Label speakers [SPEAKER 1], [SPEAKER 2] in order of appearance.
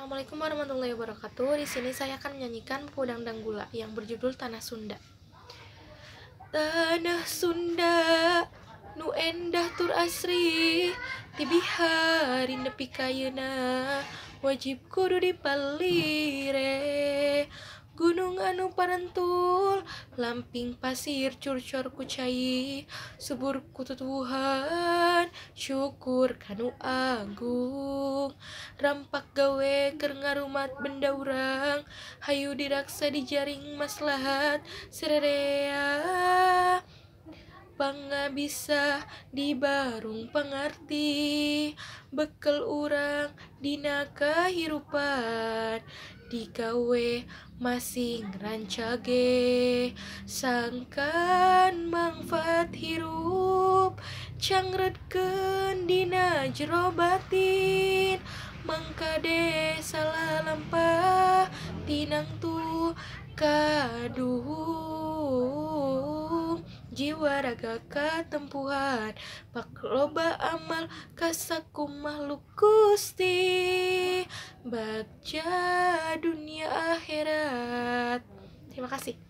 [SPEAKER 1] Assalamualaikum warahmatullahi wabarakatuh. Di sini saya akan menyanyikan Pudang Danggula yang berjudul Tanah Sunda. Tanah Sunda nu endah tur asri, tibihari nepi kayeuna, wajib kudu dipalire. Gunung anu parentul, lamping pasir curcor ku cai, subur ku tutuhan, syukur kanu agung. Rampak gawe keur ngarumat benda urang, hayu diraksa di jaring maslahat sererea. Pangga bisa di barung pangarti, bekel urang dina kahirupan, digawe masing rancage, sangkan manfaat hirup, cangredkeun dina jero batin, mangkade salah lampah tinang tu kadung. Jiwa raga katempuhan, pak loba amal kasaku makhluk Gusti, bagja dunia akhirat. Terima kasih.